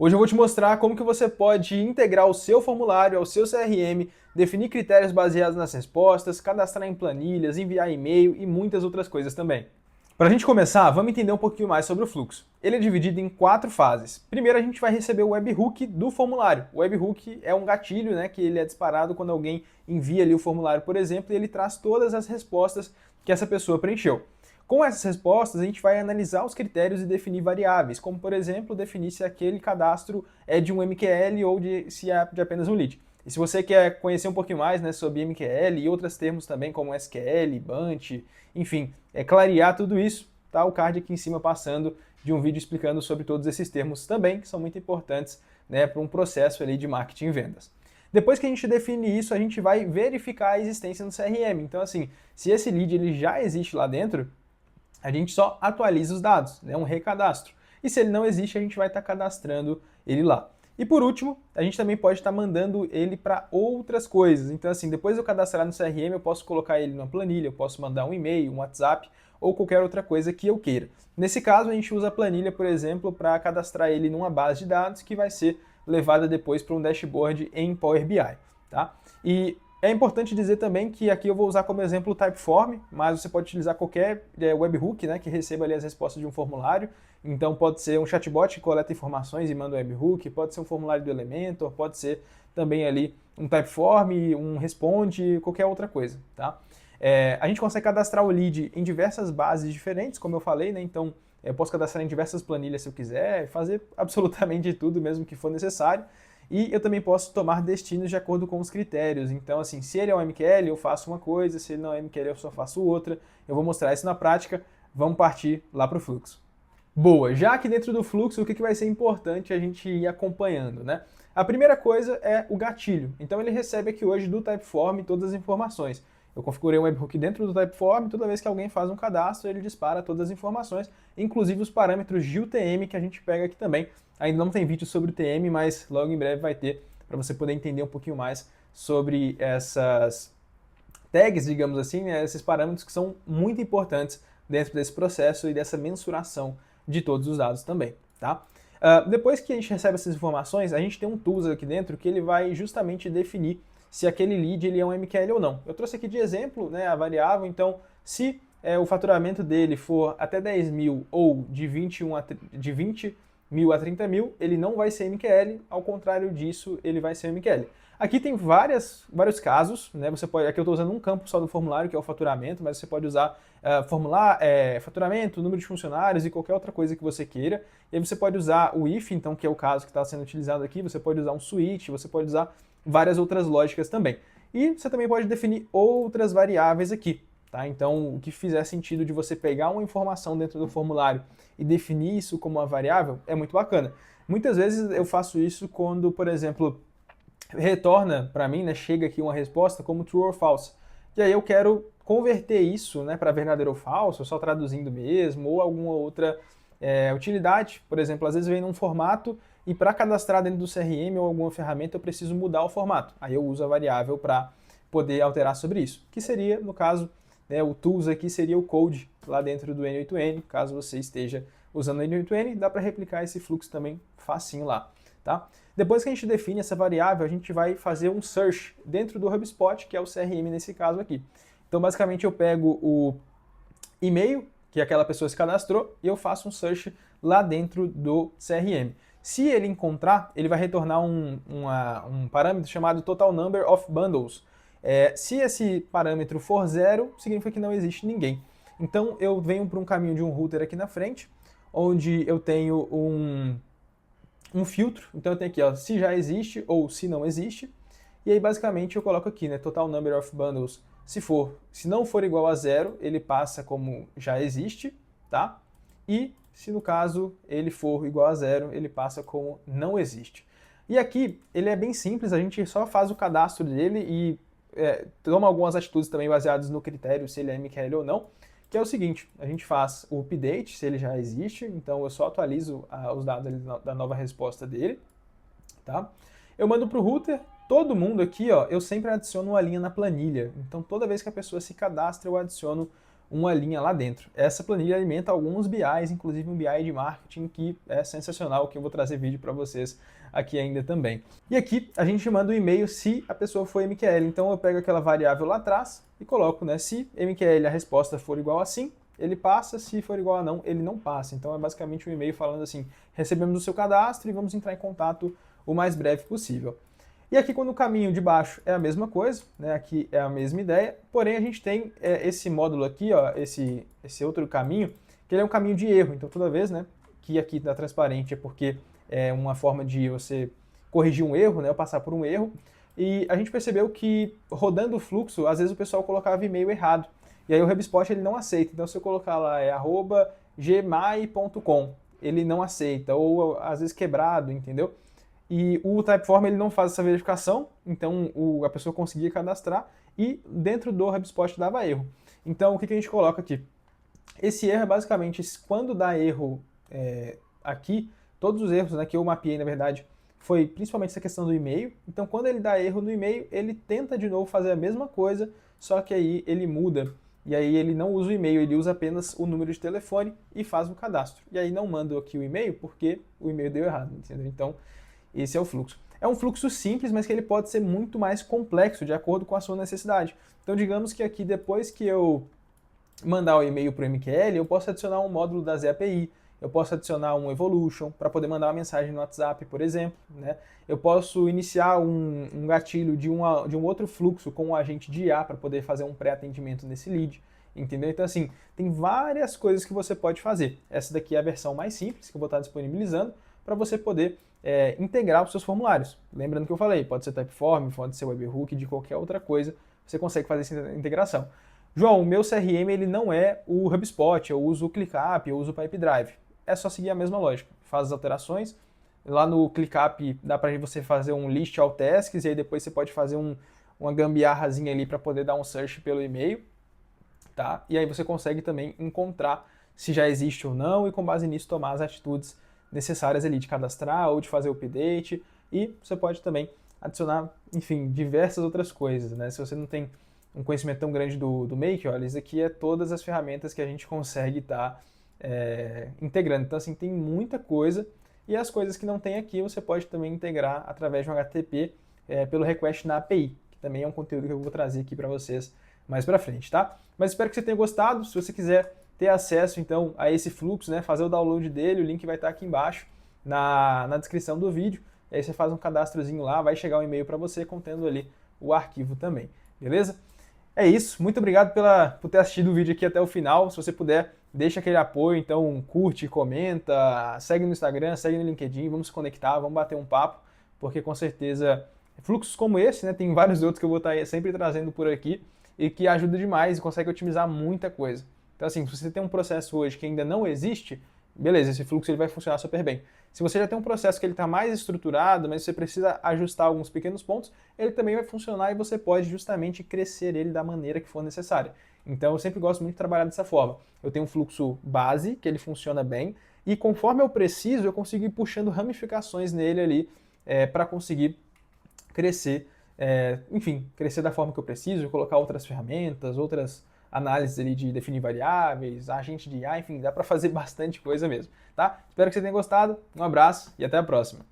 Hoje eu vou te mostrar como que você pode integrar o seu formulário ao seu CRM, definir critérios baseados nas respostas, cadastrar em planilhas, enviar e-mail e muitas outras coisas também. Para a gente começar, vamos entender um pouquinho mais sobre o fluxo. Ele é dividido em 4 fases. Primeiro a gente vai receber o webhook do formulário. O webhook é um gatilho, né, que ele é disparado quando alguém envia ali o formulário, por exemplo, e ele traz todas as respostas que essa pessoa preencheu. Com essas respostas, a gente vai analisar os critérios e definir variáveis, como, por exemplo, definir se aquele cadastro é de um MQL ou se é de apenas um lead. E se você quer conhecer um pouquinho mais, né, sobre MQL e outros termos também, como SQL, Bunch, enfim, clarear tudo isso, tá o card aqui em cima passando de um vídeo explicando sobre todos esses termos também, que são muito importantes, né, para um processo ali de marketing e vendas. Depois que a gente define isso, a gente vai verificar a existência no CRM. Então, assim, se esse lead ele já existe lá dentro, a gente só atualiza os dados, né, um recadastro. E se ele não existe, a gente vai estar cadastrando ele lá. E por último, a gente também pode estar mandando ele para outras coisas. Então, assim, depois de eu cadastrar no CRM, eu posso colocar ele numa planilha, eu posso mandar um e-mail, um WhatsApp ou qualquer outra coisa que eu queira. Nesse caso, a gente usa a planilha, por exemplo, para cadastrar ele numa base de dados que vai ser levada depois para um dashboard em Power BI. Tá? E é importante dizer também que aqui eu vou usar como exemplo o Typeform, mas você pode utilizar qualquer webhook, né, que receba ali as respostas de um formulário. Então pode ser um chatbot que coleta informações e manda um webhook, pode ser um formulário do Elementor, pode ser também ali um Typeform, um Responde, qualquer outra coisa, tá? A gente consegue cadastrar o lead em diversas bases diferentes, como eu falei, né? Então eu posso cadastrar em diversas planilhas se eu quiser, fazer absolutamente tudo mesmo que for necessário. E eu também posso tomar destinos de acordo com os critérios. Então, assim, se ele é um MQL, eu faço uma coisa, se ele não é MQL, eu só faço outra. Eu vou mostrar isso na prática. Vamos partir lá para o fluxo. Boa, já que dentro do fluxo, o que vai ser importante a gente ir acompanhando, né? A primeira coisa é o gatilho. Então ele recebe aqui hoje do Typeform todas as informações. Eu configurei um webhook dentro do Typeform, toda vez que alguém faz um cadastro, ele dispara todas as informações, inclusive os parâmetros de UTM que a gente pega aqui também. Ainda não tem vídeo sobre o TM, mas logo em breve vai ter, para você poder entender um pouquinho mais sobre essas tags, digamos assim, né, esses parâmetros que são muito importantes dentro desse processo e dessa mensuração de todos os dados também, tá? Depois que a gente recebe essas informações, a gente tem um tools aqui dentro que ele vai justamente definir se aquele lead ele é um MQL ou não. Eu trouxe aqui de exemplo, né, a variável, então se o faturamento dele for até 10 mil ou de 20 mil a 30 mil, ele não vai ser MQL, ao contrário disso, ele vai ser MQL. Aqui tem vários casos, né? Você pode, aqui eu estou usando um campo só do formulário, que é o faturamento, mas você pode usar faturamento, número de funcionários e qualquer outra coisa que você queira. E aí você pode usar o if, então, que é o caso que está sendo utilizado aqui, você pode usar um switch, você pode usar várias outras lógicas também. E você também pode definir outras variáveis aqui. Tá? Então, o que fizer sentido de você pegar uma informação dentro do formulário e definir isso como uma variável é muito bacana. Muitas vezes eu faço isso quando, por exemplo, retorna para mim, né, chega aqui uma resposta como true or false. E aí eu quero converter isso, né, para verdadeiro ou falso, só traduzindo mesmo, ou alguma outra utilidade. Por exemplo, às vezes vem num formato e para cadastrar dentro do CRM ou alguma ferramenta eu preciso mudar o formato. Aí eu uso a variável para poder alterar sobre isso, que seria, no caso, o tools aqui seria o code lá dentro do N8N, caso você esteja usando o N8N, dá para replicar esse fluxo também facinho lá, tá? Depois que a gente define essa variável, a gente vai fazer um search dentro do HubSpot, que é o CRM nesse caso aqui. Então, basicamente, eu pego o e-mail que aquela pessoa se cadastrou e eu faço um search lá dentro do CRM. Se ele encontrar, ele vai retornar um parâmetro chamado Total Number of Bundles. Se esse parâmetro for 0, significa que não existe ninguém. Então eu venho para um caminho de um router aqui na frente, onde eu tenho um filtro. Então eu tenho aqui, ó, se já existe ou se não existe. E aí basicamente eu coloco aqui, né, Total Number of Bundles. Se não for igual a 0, ele passa como já existe, tá? E se no caso ele for igual a 0, ele passa como não existe. E aqui ele é bem simples, a gente só faz o cadastro dele e toma algumas atitudes também baseadas no critério se ele é MQL ou não, que é o seguinte, a gente faz o update se ele já existe, então eu só atualizo os dados da nova resposta dele, tá? Eu mando para o router, todo mundo aqui, ó, eu sempre adiciono uma linha na planilha, então toda vez que a pessoa se cadastra eu adiciono uma linha lá dentro. Essa planilha alimenta alguns BIs, inclusive um BI de marketing que é sensacional, que eu vou trazer vídeo para vocês aqui ainda também. E aqui a gente manda um e-mail se a pessoa for MQL. Então eu pego aquela variável lá atrás e coloco, né, se MQL a resposta for igual a sim, ele passa, se for igual a não, ele não passa. Então é basicamente um e-mail falando assim, recebemos o seu cadastro e vamos entrar em contato o mais breve possível. E aqui quando o caminho de baixo é a mesma coisa, né, aqui é a mesma ideia, porém a gente tem esse módulo aqui, ó, esse outro caminho, que ele é um caminho de erro. Então toda vez, né, que aqui está transparente é porque é uma forma de você corrigir um erro, né, ou passar por um erro, e a gente percebeu que rodando o fluxo, às vezes o pessoal colocava e-mail errado, e aí o HubSpot ele não aceita. Então se eu colocar lá @gmail.com, ele não aceita, ou às vezes quebrado, entendeu? E o Typeform ele não faz essa verificação, então a pessoa conseguia cadastrar e dentro do HubSpot dava erro. Então o que a gente coloca aqui? Esse erro é basicamente quando dá erro aqui, todos os erros, né, que eu mapeei na verdade, foi principalmente essa questão do e-mail. Então quando ele dá erro no e-mail, ele tenta de novo fazer a mesma coisa, só que aí ele muda. E aí ele não usa o e-mail, ele usa apenas o número de telefone e faz o cadastro. E aí não manda aqui o e-mail porque o e-mail deu errado, entendeu? Então esse é o fluxo. É um fluxo simples, mas que ele pode ser muito mais complexo de acordo com a sua necessidade. Então, digamos que aqui, depois que eu mandar o e-mail para o MQL, eu posso adicionar um módulo da ZAPI, eu posso adicionar um Evolution para poder mandar uma mensagem no WhatsApp, por exemplo, né? Eu posso iniciar um gatilho de um outro fluxo com um agente de IA para poder fazer um pré-atendimento nesse lead, entendeu? Então, assim, tem várias coisas que você pode fazer. Essa daqui é a versão mais simples que eu vou estar disponibilizando para você poder integrar os seus formulários. Lembrando que eu falei, pode ser Typeform, pode ser Webhook, de qualquer outra coisa, você consegue fazer essa integração. João, o meu CRM ele não é o HubSpot, eu uso o ClickUp, eu uso o Pipedrive. É só seguir a mesma lógica, faz as alterações. Lá no ClickUp dá para você fazer um list all tasks e aí depois você pode fazer uma gambiarrazinha ali para poder dar um search pelo e-mail, tá? E aí você consegue também encontrar se já existe ou não e com base nisso tomar as atitudes necessárias ali de cadastrar ou de fazer o update, e você pode também adicionar, enfim, diversas outras coisas, né? Se você não tem um conhecimento tão grande do Make, olha, isso aqui é todas as ferramentas que a gente consegue estar integrando. Então, assim, tem muita coisa, e as coisas que não tem aqui você pode também integrar através de um HTTP pelo request na API, que também é um conteúdo que eu vou trazer aqui para vocês mais para frente, tá? Mas espero que você tenha gostado. Se você quiser ter acesso então a esse fluxo, né, fazer o download dele, o link vai estar aqui embaixo na descrição do vídeo. E aí você faz um cadastrozinho lá, vai chegar um e-mail para você contendo ali o arquivo também, beleza? É isso, muito obrigado por ter assistido o vídeo aqui até o final. Se você puder, deixa aquele apoio, então curte, comenta, segue no Instagram, segue no LinkedIn, vamos se conectar, vamos bater um papo, porque com certeza fluxos como esse, né, tem vários outros que eu vou estar sempre trazendo por aqui e que ajuda demais e consegue otimizar muita coisa. Então, assim, se você tem um processo hoje que ainda não existe, beleza, esse fluxo ele vai funcionar super bem. Se você já tem um processo que ele está mais estruturado, mas você precisa ajustar alguns pequenos pontos, ele também vai funcionar e você pode justamente crescer ele da maneira que for necessária. Então, eu sempre gosto muito de trabalhar dessa forma. Eu tenho um fluxo base, que ele funciona bem, e conforme eu preciso, eu consigo ir puxando ramificações nele ali para conseguir crescer, enfim, crescer da forma que eu preciso, colocar outras ferramentas, outras análises ali de definir variáveis, agente de IA, enfim, dá para fazer bastante coisa mesmo, tá? Espero que você tenha gostado, um abraço e até a próxima.